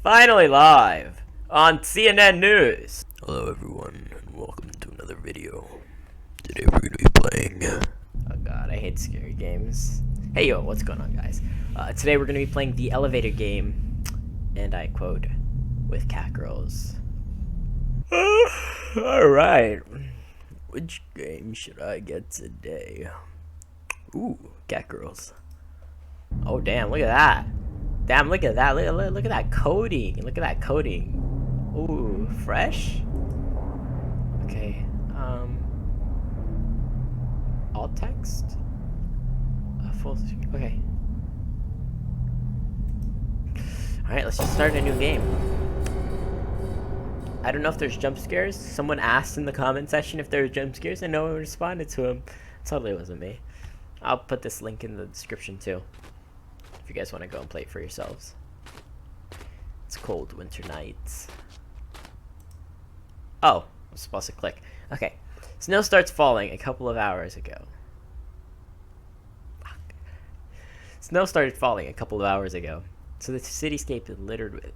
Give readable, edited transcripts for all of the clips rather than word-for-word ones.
Finally live on CNN News. Hello everyone, and welcome to another video. Today we're going to be playing... Oh god, I hate scary games. Hey yo, what's going on guys? Today we're going to be playing the elevator game, and I quote, with cat girls. Alright, which game should I get today? Ooh, cat girls. Oh damn, look at that. Damn, look at that. Look at that coding. Look at that coding. Ooh, fresh? Okay, alt text? Full screen. Okay. Alright, let's just start a new game. I don't know if there's jump scares. Someone asked in the comment section if there were jump scares and no one responded to him. Totally wasn't me. I'll put this link in the description too, if you guys want to go and play it for yourselves. It's cold winter nights. Oh, I'm supposed to click. Okay. Snow starts falling a couple of hours ago. Fuck. Snow started falling a couple of hours ago, so the cityscape is littered with...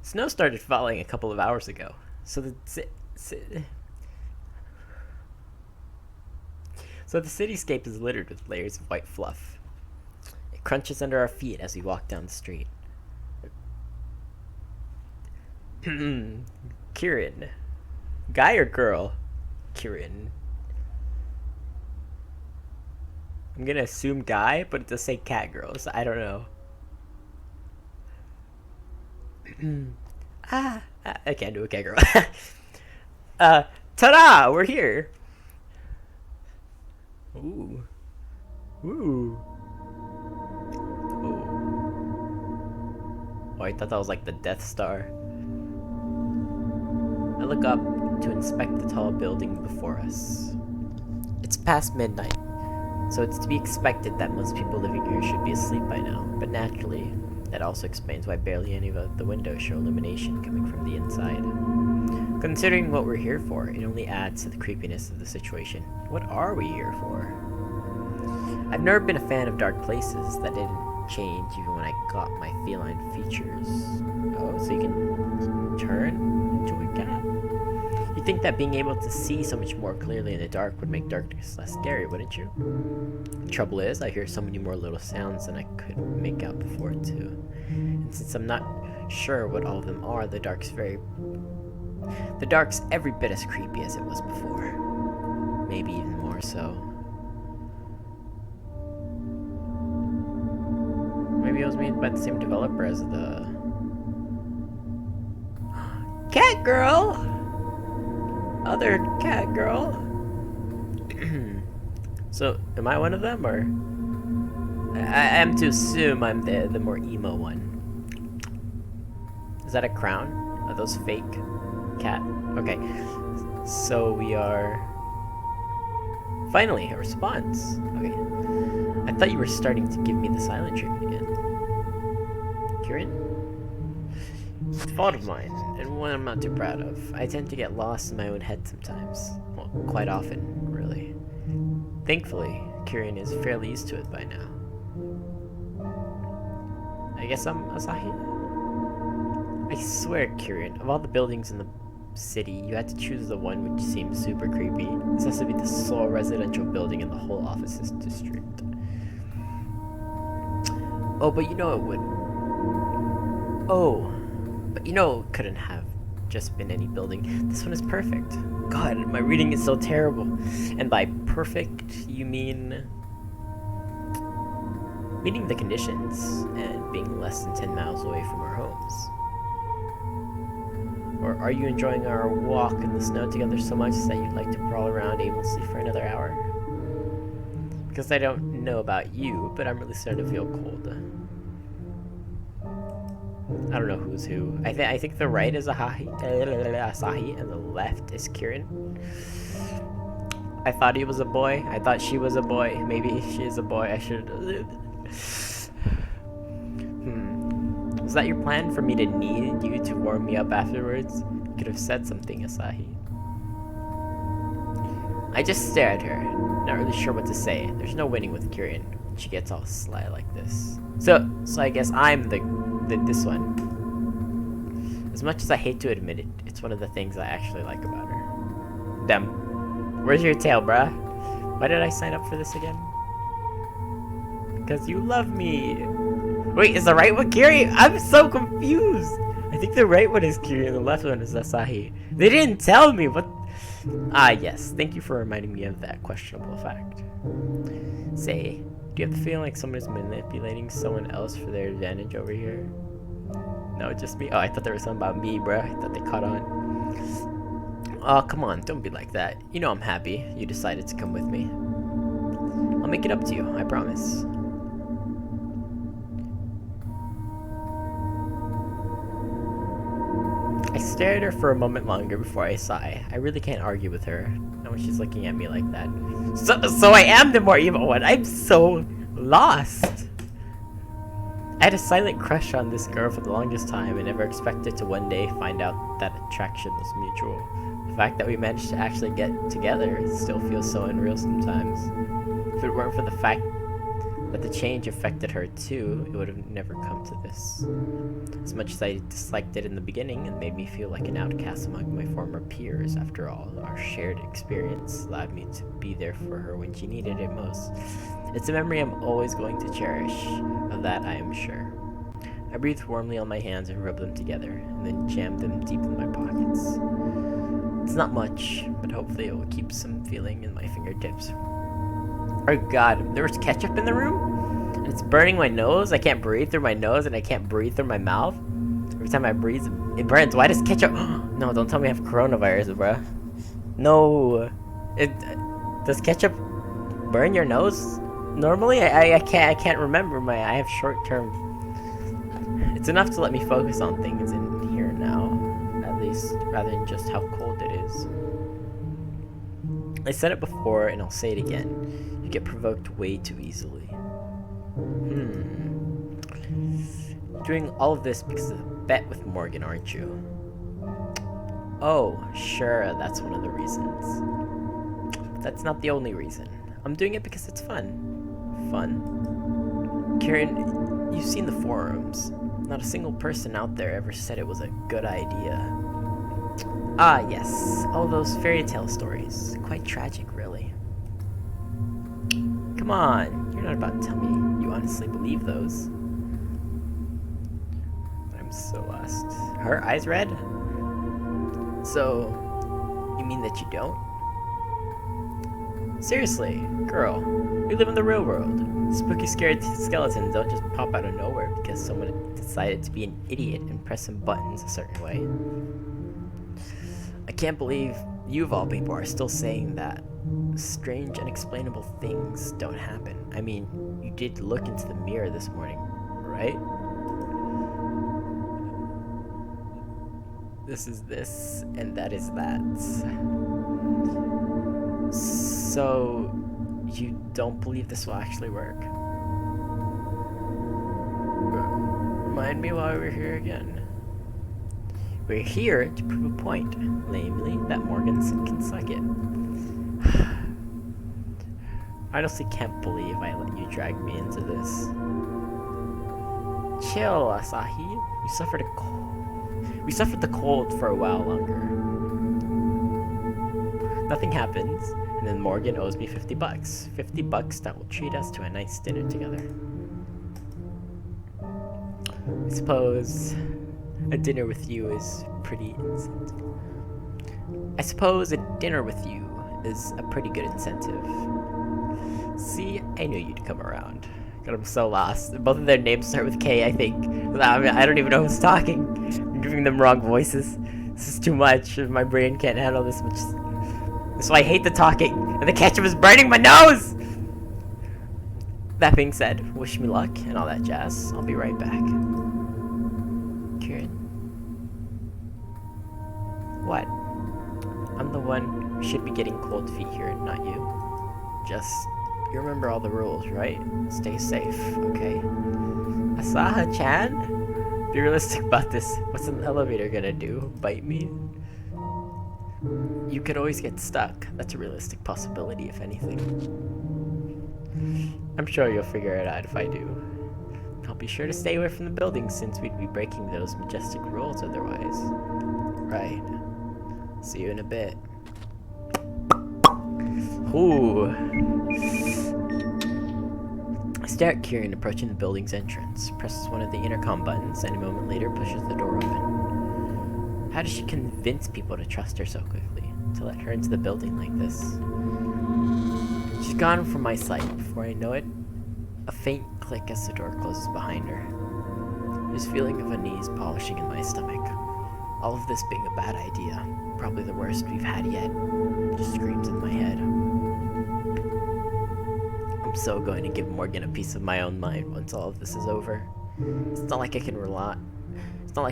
Snow started falling a couple of hours ago, so the cityscape is littered with layers of white fluff. It crunches under our feet as we walk down the street. Kieran. Guy or girl? Kieran. I'm gonna assume guy, but it does say cat girl, so I don't know. I can't do a cat girl. Ta-da! We're here! Ooh. Ooh. Ooh. Oh, I thought that was like the Death Star. I look up to inspect the tall building before us. It's past midnight, so it's to be expected that most people living here should be asleep by now, but naturally, that also explains why barely any of the windows show illumination coming from the inside. Considering what we're here for, it only adds to the creepiness of the situation. What are we here for? I've never been a fan of dark places. That didn't change even when I got my feline features. Oh, so you can turn into a cat? You'd think that being able to see so much more clearly in the dark would make darkness less scary, wouldn't you? The trouble is, I hear so many more little sounds than I could make out before, too. And since I'm not sure what all of them are, the dark's every bit as creepy as it was before. Maybe even more so. Maybe it was made by the same developer as the... Cat Girl! Other cat girl? So, am I one of them, or? I am to assume I'm the more emo one. Is that a crown? Are those fake? Cat. Okay. So we are... Finally, a response. Okay. I thought you were starting to give me the silent treatment again. Kieran? It's a fault of mine, and one I'm not too proud of. I tend to get lost in my own head sometimes. Well, quite often, really. Thankfully, Kieran is fairly used to it by now. I guess I'm Asahi? I swear, Kieran, of all the buildings in the city, you had to choose the one which seems super creepy. This has to be the sole residential building in the whole offices district. Oh, but you know it would. Oh, but you know it couldn't have just been any building. This one is perfect. God, my reading is so terrible. And by perfect, you mean... meeting the conditions and being less than 10 miles away from our homes. Or are you enjoying our walk in the snow together so much that you'd like to crawl around aimlessly for another hour? Because I don't know about you, but I'm really starting to feel cold. I don't know who's who. I think the right is Asahi, and the left is Kieran. I thought he was a boy. I thought she was a boy. Maybe she is a boy. I should... Was that your plan, for me to need you to warm me up afterwards? You could have said something, Asahi. I just stare at her, not really sure what to say. There's no winning with Kieran. She gets all sly like this. So I guess I'm this one. As much as I hate to admit it, it's one of the things I actually like about her. Dem, where's your tail, bruh? Why did I sign up for this again? Because you love me. Wait, is the right one Kiri? I'm so confused. I think the right one is Kiri and the left one is Asahi. They didn't tell me what. Ah, yes. Thank you for reminding me of that questionable fact. Say, do you have the feeling like someone is manipulating someone else for their advantage over here? No, just me? Oh, I thought there was something about me, bruh. I thought they caught on. Oh, come on. Don't be like that. You know I'm happy you decided to come with me. I'll make it up to you. I promise. I stared at her for a moment longer before I sigh. I really can't argue with her. Not when she's looking at me like that. So I am the more evil one. I'm so lost. I had a silent crush on this girl for the longest time and never expected to one day find out that attraction was mutual. The fact that we managed to actually get together still feels so unreal sometimes. If it weren't for the fact that the change affected her too, it would have never come to this. As much as I disliked it in the beginning, it made me feel like an outcast among my former peers. After all, our shared experience allowed me to be there for her when she needed it most. It's a memory I'm always going to cherish, of that I am sure. I breathed warmly on my hands and rubbed them together, and then jammed them deep in my pockets. It's not much, but hopefully it will keep some feeling in my fingertips. Oh god, there was ketchup in the room? And it's burning my nose? I can't breathe through my nose and I can't breathe through my mouth? Every time I breathe, it burns. Why does ketchup... No, don't tell me I have coronavirus, bruh. No. Does ketchup burn your nose? Normally? I can't remember. I have short term... It's enough to let me focus on things in here now. At least, rather than just how cold it is. I said it before and I'll say it again. You get provoked way too easily. You're doing all of this because of the bet with Morgan, aren't you? Oh, sure, that's one of the reasons. But that's not the only reason. I'm doing it because it's fun. Fun? Kieran, you've seen the forums. Not a single person out there ever said it was a good idea. Ah, yes. All those fairy tale stories. Quite tragic, really. Come on. You're not about to tell me you honestly believe those. I'm so lost. Her eyes red? So, you mean that you don't? Seriously, girl. We live in the real world. Spooky, scared skeletons don't just pop out of nowhere because someone decided to be an idiot and press some buttons a certain way. I can't believe you of all people are still saying that strange, unexplainable things don't happen. I mean, you did look into the mirror this morning, right? This is this, and that is that. So, you don't believe this will actually work? Remind me why we're here again. We're here to prove a point, namely that Morganson can suck it. I honestly can't believe I let you drag me into this. Chill, Asahi. We suffered the cold for a while longer. Nothing happens, and then Morgan owes me $50. $50 that will treat us to a nice dinner together. I suppose a dinner with you is pretty incentive. I suppose a dinner with you is a pretty good incentive. See, I knew you'd come around. God, I'm so lost. Both of their names start with K, I think. I don't even know who's talking. I'm giving them wrong voices. This is too much. My brain can't handle this much. That's why I hate the talking. And the ketchup is burning my nose! That being said, wish me luck and all that jazz. I'll be right back. Kieran. What? I'm the one who should be getting cold feet here, not you. Just, you remember all the rules, right? Stay safe, okay? Asaha-chan? Be realistic about this. What's an elevator gonna do? Bite me? You could always get stuck. That's a realistic possibility, if anything. I'm sure you'll figure it out if I do. I'll be sure to stay away from the buildings since we'd be breaking those majestic rules otherwise. Right. See you in a bit. Ooh. I stare at Kieran approaching the building's entrance, presses one of the intercom buttons, and a moment later pushes the door open. How does she convince people to trust her so quickly, to let her into the building like this? She's gone from my sight. Before I know it, a faint click as the door closes behind her. There's a feeling of unease polishing in my stomach. All of this being a bad idea, probably the worst we've had yet, just screams in my head. I'm so going to give Morgan a piece of my own mind once all of this is over. It's not like I can It's not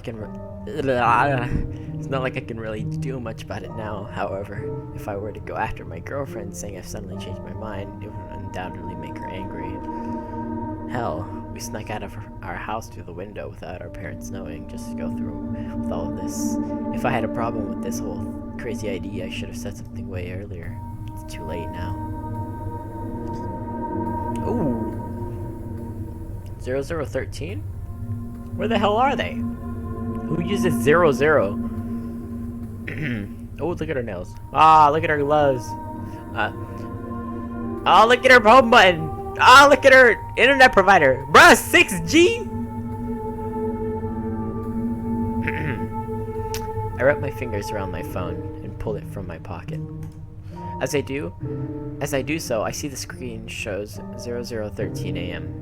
like I can really do much about it now. However, if I were to go after my girlfriend saying I've suddenly changed my mind, it would undoubtedly make her angry. Hell, we snuck out of our house through the window without our parents knowing, just to go through with all of this. If I had a problem with this whole crazy idea, I should have said something way earlier. It's too late now. Ooh. 0013? Where the hell are they? Who uses 00? Oh, look at her nails. Ah, look at her gloves. Oh, look at her home button. Ah, look at her internet provider. Bruh, 6G? I wrap my fingers around my phone and pull it from my pocket. As I do so, I see the screen shows 0013 AM.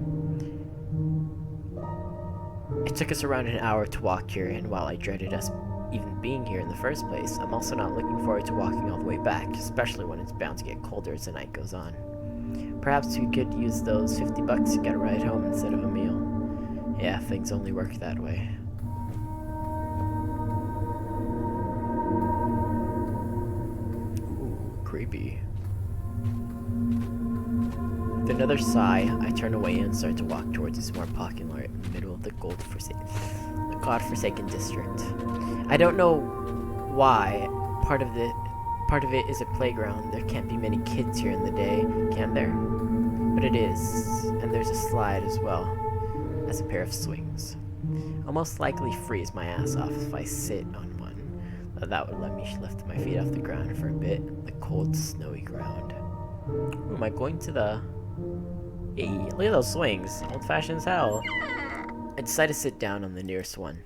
It took us around an hour to walk here, and while I dreaded us even being here in the first place, I'm also not looking forward to walking all the way back, especially when it's bound to get colder as the night goes on. Perhaps we could use those $50 to get a ride home instead of a meal. Yeah, things only work that way. Ooh, creepy. With another sigh, I turn away and start to walk towards a small parking lot in the middle of the godforsaken district. I don't know why. Part of it is a playground. There can't be many kids here in the day, can there? But it is, and there's a slide as well as a pair of swings. I'll most likely freeze my ass off if I sit on one. That would let me lift my feet off the ground for a bit, the cold, snowy ground. Ooh, am I going to the... Hey, look at those swings. Old-fashioned as hell. I decide to sit down on the nearest one.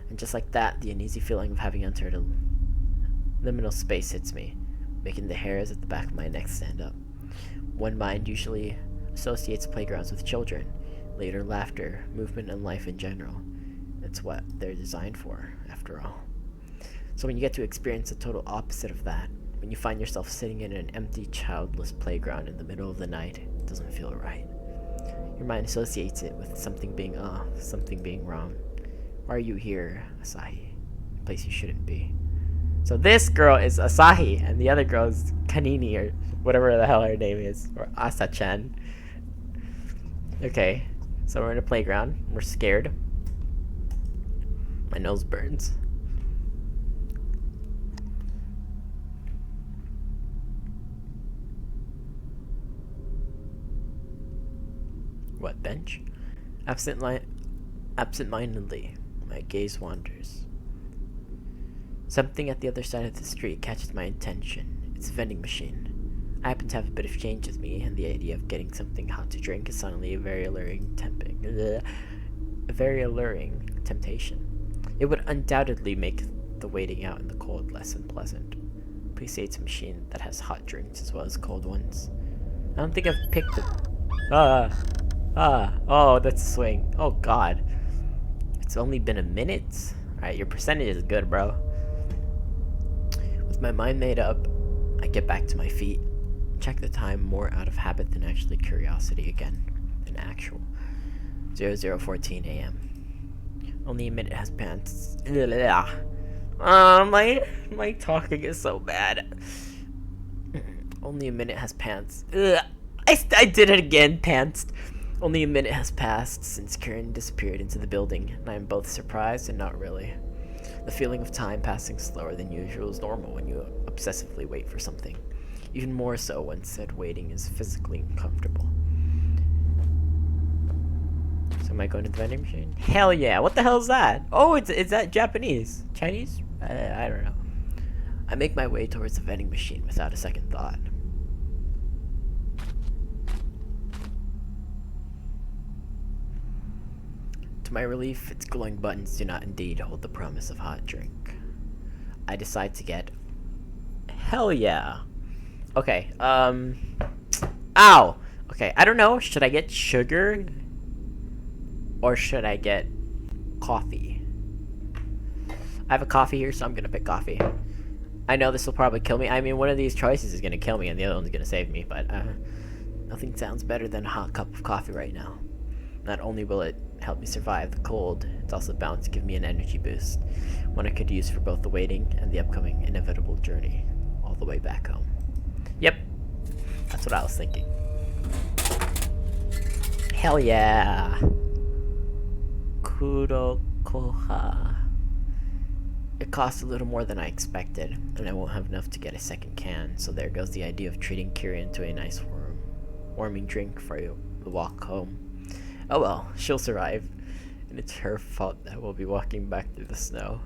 And just like that, the uneasy feeling of having entered a liminal space hits me, making the hairs at the back of my neck stand up. One mind usually associates playgrounds with children, later laughter, movement, and life in general. It's what they're designed for, after all. So when you get to experience the total opposite of that, when you find yourself sitting in an empty, childless playground in the middle of the night, it doesn't feel right. Your mind associates it with something being off, something being wrong. Why are you here, Asahi? A place you shouldn't be. So this girl is Asahi, and the other girl is Kanini, or whatever the hell her name is, or Asa-chan. Okay, so we're in a playground. We're scared. My nose burns. What, bench? Absent-mindedly, my gaze wanders. Something at the other side of the street catches my attention. It's a vending machine. I happen to have a bit of change with me, and the idea of getting something hot to drink is suddenly a very alluring temptation. It would undoubtedly make the waiting out in the cold less unpleasant. Please say it's a machine that has hot drinks as well as cold ones. I don't think I've picked it. Oh, that's a swing. Oh god. It's only been a minute? Alright, your percentage is good, bro. With my mind made up, I get back to my feet. Check the time more out of habit than actually curiosity again. Than actual. 0014 AM. Only a minute has passed. My talking is so bad. Only a minute has passed. I did it again, pantsed. Only a minute has passed since Kieran disappeared into the building, and I am both surprised and not really. The feeling of time passing slower than usual is normal when you obsessively wait for something. Even more so when said waiting is physically uncomfortable. So am I going to the vending machine? Hell yeah! What the hell is that? Oh, it's that Japanese? Chinese? I don't know. I make my way towards the vending machine without a second thought. To my relief, its glowing buttons do not indeed hold the promise of hot drink. I decide to get... Hell yeah! Okay, Ow! Okay, I don't know. Should I get sugar? Or should I get coffee? I have a coffee here, so I'm gonna pick coffee. I know this will probably kill me. I mean, one of these choices is gonna kill me and the other one's gonna save me, but nothing sounds better than a hot cup of coffee right now. Not only will it help me survive the cold, it's also bound to give me an energy boost, one I could use for both the waiting and the upcoming inevitable journey all the way back home. Yep, that's what I was thinking. Hell yeah! Kurokoha. It costs a little more than I expected, and I won't have enough to get a second can, so there goes the idea of treating Kirin to a nice warming drink for the walk home. Oh well, she'll survive, and it's her fault that we'll be walking back through the snow.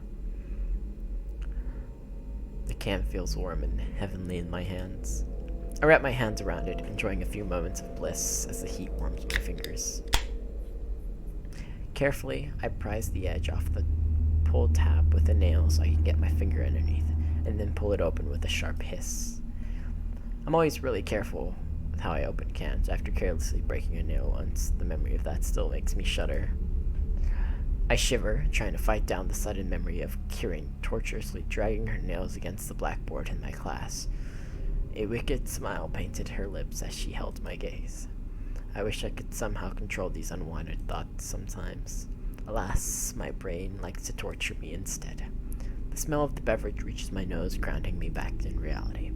The can feels warm and heavenly in my hands. I wrap my hands around it, enjoying a few moments of bliss as the heat warms my fingers. Carefully, I prise the edge off the pull tab with a nail so I can get my finger underneath, and then pull it open with a sharp hiss. I'm always really careful with how I open cans. After carelessly breaking a nail once, the memory of that still makes me shudder. I shiver, trying to fight down the sudden memory of Kirin tortuously dragging her nails against the blackboard in my class. A wicked smile painted her lips as she held my gaze. I wish I could somehow control these unwanted thoughts sometimes. Alas, my brain likes to torture me instead. The smell of the beverage reaches my nose, grounding me back in reality.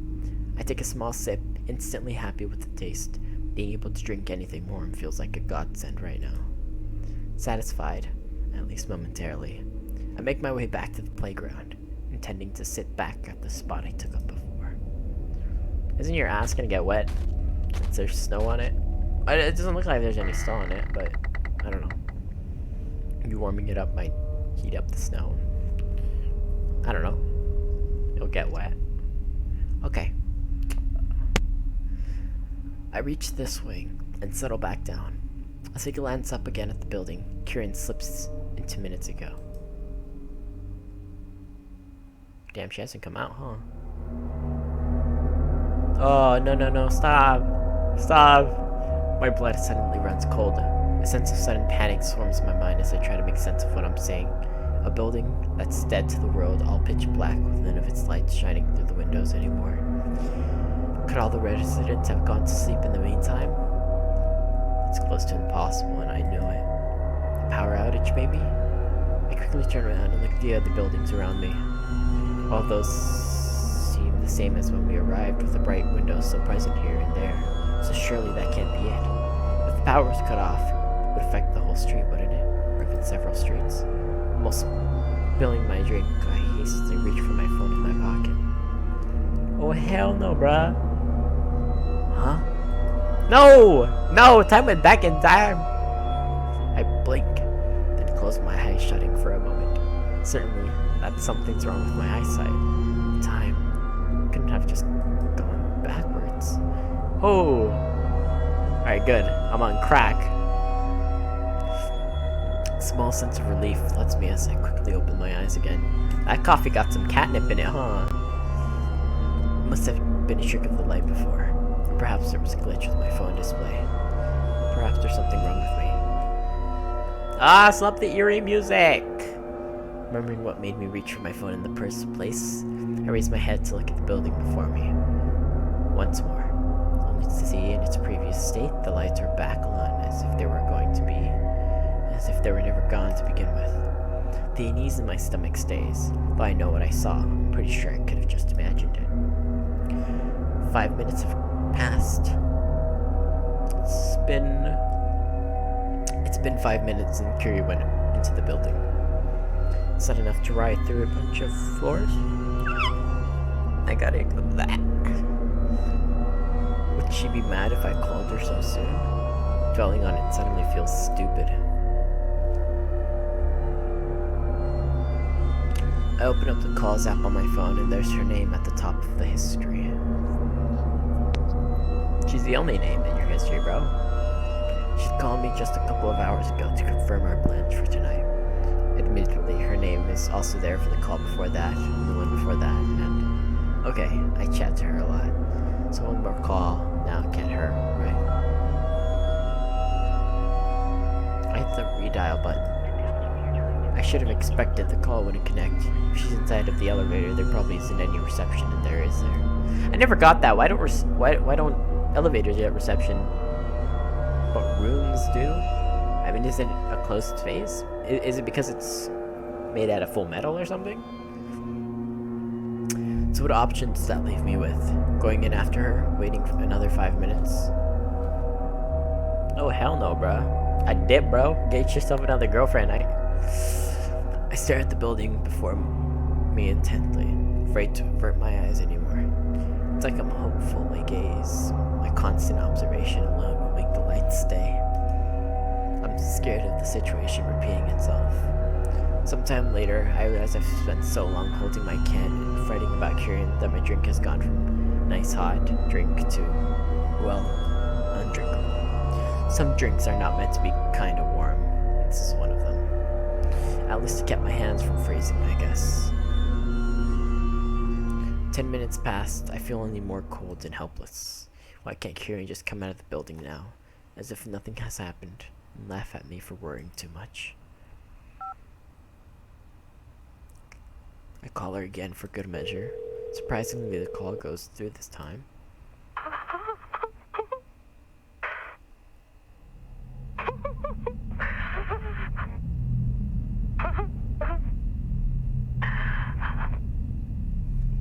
I take a small sip, instantly happy with the taste. Being able to drink anything warm feels like a godsend right now. Satisfied, at least momentarily, I make my way back to the playground, intending to sit back at the spot I took up before. Isn't your ass gonna get wet since there's snow on it? It doesn't look like there's any snow on it, but I don't know. You warming it up might heat up the snow. I don't know. It'll get wet. Okay. I reach this wing and settle back down. As I glance up again at the building, Kirin slips into minutes ago. Damn, she hasn't come out, huh? Oh, no, stop. Stop. My blood suddenly runs cold. A sense of sudden panic swarms my mind as I try to make sense of what I'm saying. A building that's dead to the world, all pitch black with none of its lights shining through the windows anymore. Could all the residents have gone to sleep in the meantime? It's close to impossible, and I know it. A power outage, maybe? I quickly turn around and look at the other buildings around me. All of those seem the same as when we arrived, with the bright windows still present here and there, so surely that can't be it. If the power was cut off, it would affect the whole street, wouldn't it? Or even several streets. Almost spilling my drink, I hastily reach for my phone in my pocket. Oh hell no, bruh. Huh? No! Time went back in time! I blink, then close my eyes, shutting for a moment. Certainly, that something's wrong with my eyesight. Time couldn't have just gone backwards. Oh! Alright, good. I'm on crack. A small sense of relief floods me as I quickly open my eyes again. That coffee got some catnip in it, huh? It must have been a trick of the light before. Perhaps there was a glitch with my phone display. Perhaps there's something wrong with me. Ah, stop the eerie music! Remembering what made me reach for my phone in the first place, I raise my head to look at the building before me. Once more, only to see in its previous state the lights are back on, as if they were never gone to begin with. The unease in my stomach stays, though I know what I saw. I'm pretty sure I could have just imagined it. 5 minutes have passed. It's been 5 minutes since Kiri went into the building. Is that enough to ride through a bunch of floors? I gotta ignore that. Would she be mad if I called her so soon? Dwelling on it suddenly feels stupid. I open up the calls app on my phone and there's her name at the top of the history. She's the only name in your history, bro. She called me just a couple of hours ago to confirm our plans for tonight. Admittedly, her name is also there for the call before that, and the one before that, and... Okay, I chat to her a lot. So one more call, now get her, right? I hit the redial button. I should have expected the call wouldn't connect. If she's inside of the elevator, there probably isn't any reception in there, is there? I never got that. Why don't elevators get reception? But rooms do? I mean, is it a closed space? Is it because it's made out of full metal or something? So what options does that leave me with? Going in after her? Waiting for another 5 minutes? Oh, hell no, bruh. I dip, bro. Get yourself another girlfriend. I stare at the building before me intently, afraid to avert my eyes anymore. It's like I'm hopeful my gaze, my constant observation alone will make the lights stay. I'm scared of the situation repeating itself. Sometime later, I realize I've spent so long holding my can and fretting about Kieran that my drink has gone from nice hot drink to, well, undrinkable. Some drinks are not meant to be kind of warm. This is one of them. At least it kept my hands from freezing, I guess. 10 minutes passed, I feel only more cold and helpless. Why can't Kieran just come out of the building now, as if nothing has happened, and laugh at me for worrying too much? I call her again for good measure. Surprisingly, the call goes through this time.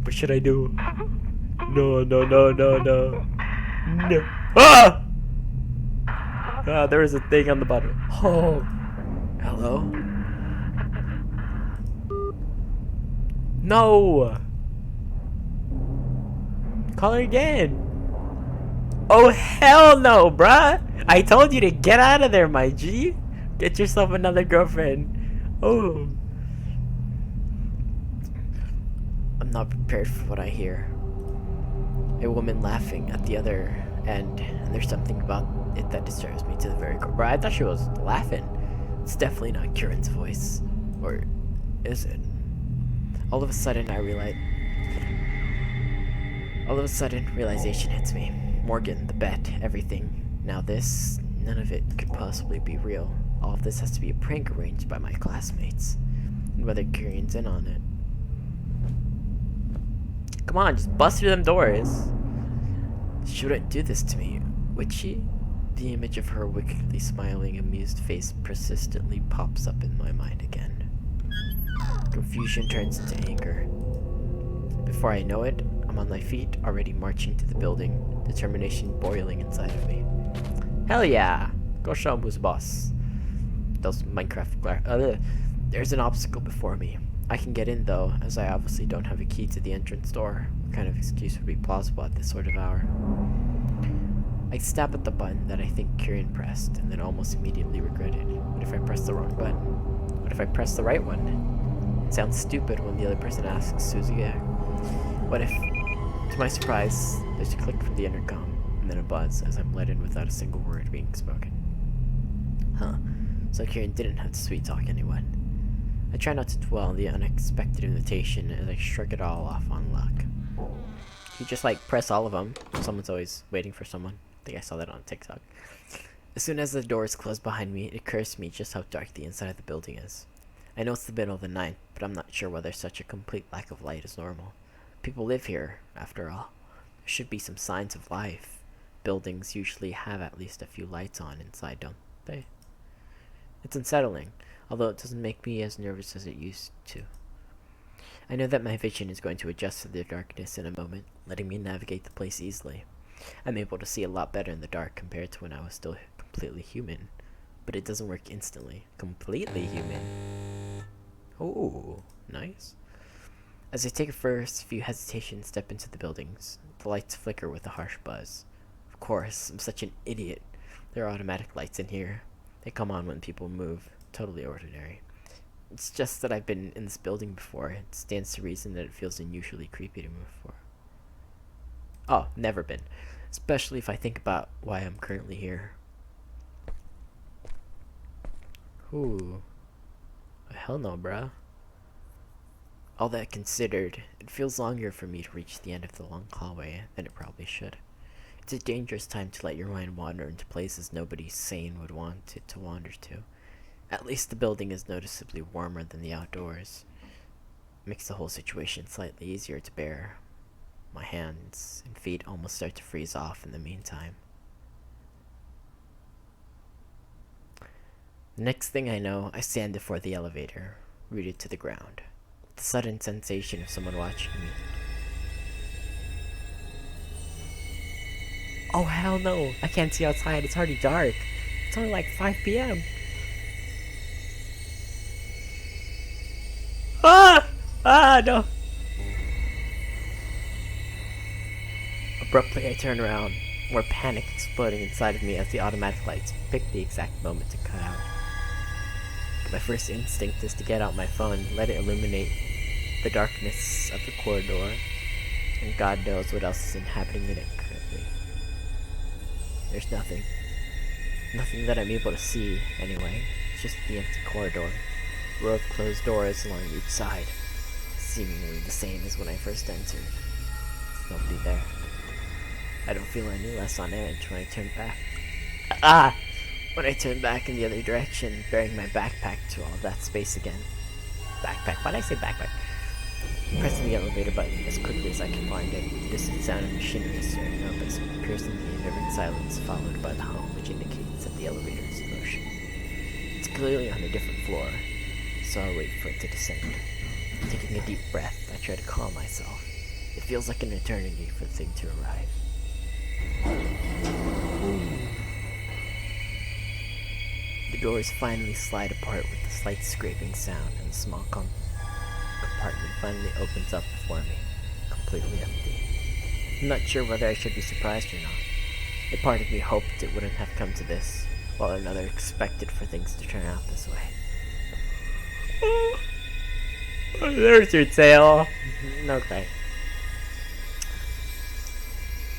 What should I do? No. No. Ah! Ah, there is a thing on the bottom. Oh. Hello? No! Call her again. Oh, hell no, bruh! I told you to get out of there, my G. Get yourself another girlfriend. Oh. I'm not prepared for what I hear. A woman laughing at the other end, and there's something about it that disturbs me to the very core. Bro, I thought she was laughing. It's definitely not Kieran's voice. Or is it? All of a sudden, realization hits me. Morgan, the bet, everything. Now this, none of it could possibly be real. All of this has to be a prank arranged by my classmates. And whether Kieran's in on it. Come on, just bust through them doors. She wouldn't do this to me, would she? The image of her wickedly smiling, amused face persistently pops up in my mind again. Confusion turns into anger. Before I know it, I'm on my feet, already marching to the building, determination boiling inside of me. Hell yeah! Go show him who's boss. Those Minecraft there's an obstacle before me. I can get in though, as I obviously don't have a key to the entrance door. What kind of excuse would be plausible at this sort of hour? I stab at the button that I think Kieran pressed, and then almost immediately regret it. What if I press the wrong button? What if I press the right one? It sounds stupid when the other person asks, Susie. What if, to my surprise, there's a click from the intercom, and then a buzz as I'm let in without a single word being spoken. Huh. So Kieran didn't have to sweet talk anyone. I try not to dwell on the unexpected invitation as I shrug it all off on luck. You just like press all of them. Someone's always waiting for someone. I think I saw that on TikTok. As soon as the doors close behind me, it occurs to me just how dark the inside of the building is. I know it's the middle of the night, but I'm not sure whether such a complete lack of light is normal. People live here, after all. There should be some signs of life. Buildings usually have at least a few lights on inside, don't they? It's unsettling, although it doesn't make me as nervous as it used to. I know that my vision is going to adjust to the darkness in a moment, letting me navigate the place easily. I'm able to see a lot better in the dark compared to when I was still completely human. But it doesn't work instantly. Completely human. Ooh, nice. As I take a first few hesitations step into the buildings, the lights flicker with a harsh buzz. Of course, I'm such an idiot. There are automatic lights in here. They come on when people move. Totally ordinary. It's just that I've been in this building before. It stands to reason that it feels unusually creepy to move for. Oh, never been. Especially if I think about why I'm currently here. Ooh. Hell no, bruh. All that considered, it feels longer for me to reach the end of the long hallway than it probably should. It's a dangerous time to let your mind wander into places nobody sane would want it to wander to. At least the building is noticeably warmer than the outdoors. Makes the whole situation slightly easier to bear. My hands and feet almost start to freeze off in the meantime. The next thing I know, I stand before the elevator, rooted to the ground. The sudden sensation of someone watching me. Oh hell no! I can't see outside, it's already dark. It's only like 5 p.m. Ah! Ah, no! Abruptly, I turn around, more panic exploding inside of me as the automatic lights pick the exact moment to cut out. My first instinct is to get out my phone, let it illuminate the darkness of the corridor, and God knows what else is inhabiting it currently. There's nothing. Nothing that I'm able to see, anyway. It's just the empty corridor. Row of closed doors along each side, seemingly the same as when I first entered. There's nobody there. I don't feel any less on edge when I turn back. When I turn back in the other direction, bearing my backpack to all of that space again. Backpack? Why'd I say backpack? Pressing the elevator button as quickly as I can find it, the distant sound of machinery stirring up as piercingly indifferent silence, followed by the hum which indicates that the elevator is in motion. It's clearly on a different floor, so I wait for it to descend. Taking a deep breath, I try to calm myself. It feels like an eternity for the thing to arrive. The doors finally slide apart with a slight scraping sound, and the small compartment finally opens up before me, completely empty. I'm not sure whether I should be surprised or not. A part of me hoped it wouldn't have come to this, while another expected for things to turn out this way. There's your tail. Okay.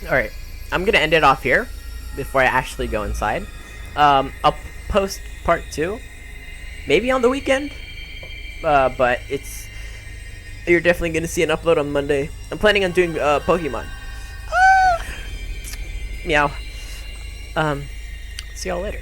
Alright, I'm gonna end it off here before I actually go inside. I'll post part 2, maybe on the weekend, but you're definitely gonna see an upload on Monday. I'm planning on doing Pokemon. Meow. See y'all later.